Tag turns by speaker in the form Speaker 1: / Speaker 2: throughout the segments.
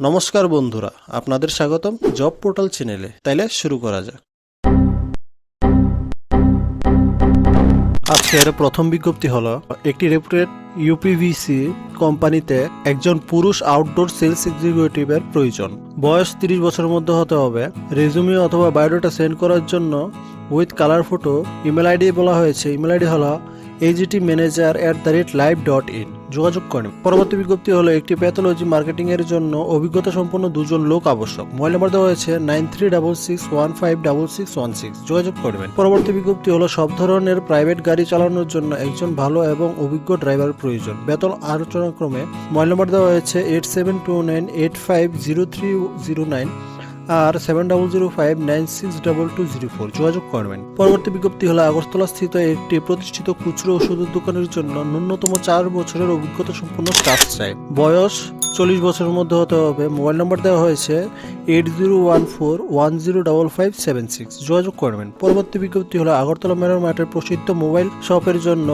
Speaker 1: নমস্কার বন্ধুরা, আপনাদের স্বাগতম জব পোর্টাল চ্যানেলে। তাইলে শুরু করা যাক। আজকের প্রথম বিজ্ঞপ্তি হলো একটি রেপুটেড ইউপিভিসি কোম্পানিতে একজন পুরুষ আউটডোর সেলস এক্সিকিউটিভের প্রয়োজন। বয়স 30 বছরের মধ্যে হতে হবে। রেজুমি অথবা বায়োডাটা সেন্ড করার জন্য with colour photo. Email ID বলা হয়েছে, ইমেল আইডি হলো agtmanager@live.in। যোগাযোগ করেন। পরবর্তী বিজ্ঞপ্তি হলো একটি প্যাথোলজি মার্কেটিং এর জন্য অভিজ্ঞতা সম্পন্ন 2 জন লোক আবশ্যক। মোবাইল নাম্বার দেওয়া হয়েছে 9366156616। যোগাযোগ করবেন। পরবর্তী বিজ্ঞপ্তি হলো সব ধরনের প্রাইভেট গাড়ি চালানোর জন্য একজন ভালো এবং অভিজ্ঞ ড্রাইভার প্রয়োজন। বেতন আলোচনাক্রমে। মোবাইল নাম্বার দেওয়া হয়েছে 8729850309 আর 7005962204। যোগাযোগ করবেন। পরবর্তী বিজ্ঞপ্তি হলো আগরতলা স্থিত একটি প্রতিষ্ঠিত খুচরো ওষুধের দোকানের জন্য ন্যূনতম 4 বছরের অভিজ্ঞতা সম্পন্ন স্টাফ চাই। বয়স 40 বছরের মধ্যে হতে হবে। মোবাইল নাম্বার দেওয়া হয়েছে 8014105576। যোগাযোগ করবেন। পরবর্তী বিজ্ঞপ্তি হলো আগরতলা মেরর মাঠের প্রসিদ্ধ মোবাইল শপের জন্য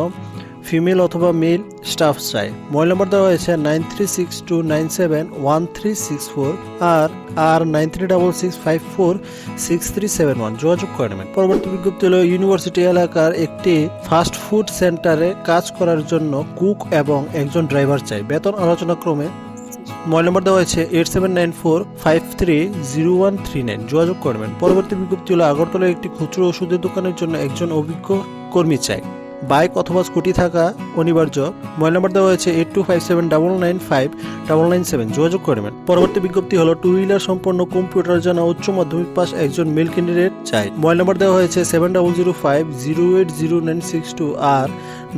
Speaker 1: ফিমেল অথবা মেল স্টাফ চাই। মোবাইল নাম্বার দেওয়া হয়েছে 9362971364 আর 9366546371। যোগাযোগ করে নেবেন। পরবর্তী বিজ্ঞপ্তি হলো ইউনিভার্সিটি এলাকার একটি ফাস্ট ফুড সেন্টারে কাজ করার জন্য কুক এবং একজন ড্রাইভার চাই। বেতন আলোচনা ক্রমে। মোবাইল নাম্বার দেওয়া হয়েছে 8794530139। যোগাযোগ করবেন। পরবর্তী বিজ্ঞপ্তি হলো আগরতলা একটি খুচরো ওষুধের দোকানের জন্য একজন অভিজ্ঞ কর্মী চাই। বাইক অথবা স্কুটি থাকা অনিবার্য। মোবাইল নাম্বার দেওয়া হয়েছে 8257995997। যোগাযোগ করবেন। পরবর্তী বিজ্ঞপ্তি হলো 2 হুইলার সম্পন্ন কম্পিউটার জানা উচ্চ মাধ্যমিক পাস একজন মেল ক্যান্ডিডেট চাই। মোবাইল নাম্বার দেওয়া হয়েছে 7005080962 আর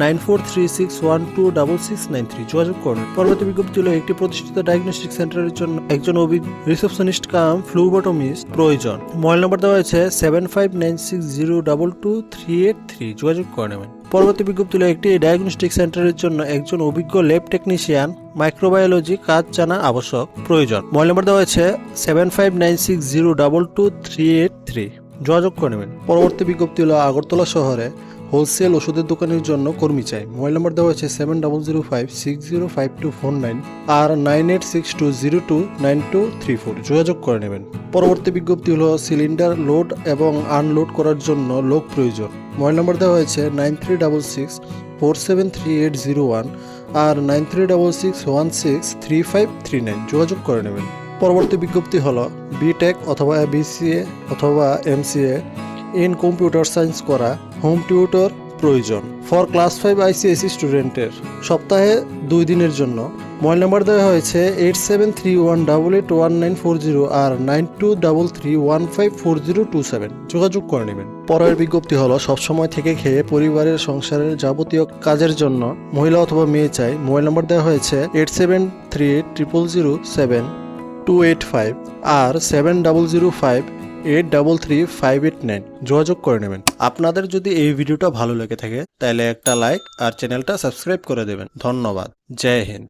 Speaker 1: 9436126693। যোগাযোগ করবেন। পরবর্তী বিজ্ঞপ্তি হলো একটি প্রতিষ্ঠিত ডায়াগনস্টিক সেন্টারের জন্য একজন অভিজ্ঞ রিসেপশনিস্ট কাম ফ্লুবোটমিস্ট প্রয়োজন। মোবাইল নাম্বার দেওয়া হয়েছে 7596022383। যোগাযোগ করে নেবেন। পরবর্তী বিজ্ঞপ্তি হলো একটি ডায়াগনস্টিক সেন্টারের জন্য একজন অভিজ্ঞ ল্যাব টেকনিশিয়ান মাইক্রোবায়োলজি কাজ জানা আবশ্যক প্রয়োজন। মোবাইল নাম্বার দেওয়া হয়েছে 7596022383। যোগাযোগ করে নেবেন। পরবর্তী বিজ্ঞপ্তি হলো আগরতলা শহরে হোলসেল ওষুধের দোকানের জন্য কর্মী চাই। মোবাইল নাম্বার দেওয়া হয়েছে 7005605249 আর 9862029234। যোগাযোগ করে নেবেন। পরবর্তী বিজ্ঞপ্তি হলো সিলিন্ডার লোড এবং আনলোড করার জন্য লোক প্রয়োজন। মোবাইল নাম্বার দেওয়া হয়েছে 9366473801 আর 9366163539। যোগাযোগ করে নেবেন। পরবর্তী বিজ্ঞপ্তি হলো বিটেক অথবা বিসিএ অথবা এমসিএ ইন কম্পিউটার সায়েন্স করা হোম টিউটর প্রয়োজন ফর ক্লাস 5 আইসিএসসি স্টুডেন্টের সপ্তাহে 2 দিনের জন্য। মোবাইল নাম্বার দেওয়া হয়েছে 8731881940 আর 9233154027। যোগাযোগ করে নেবেন। পরের বিজ্ঞপ্তি হলো সবসময় থেকে খেয়ে পরিবারের সংসারের যাবতীয় কাজের জন্য মহিলা অথবা মেয়ে চাই। মোবাইল নাম্বার দেওয়া হয়েছে 8730007285 আর 7005833589। যোগাযোগ করে নেবেন। আপনাদের যদি এই ভিডিওটা ভালো লেগে থাকে তাহলে একটা লাইক আর চ্যানেলটা সাবস্ক্রাইব করে দেবেন। ধন্যবাদ। জয় হিন্দ।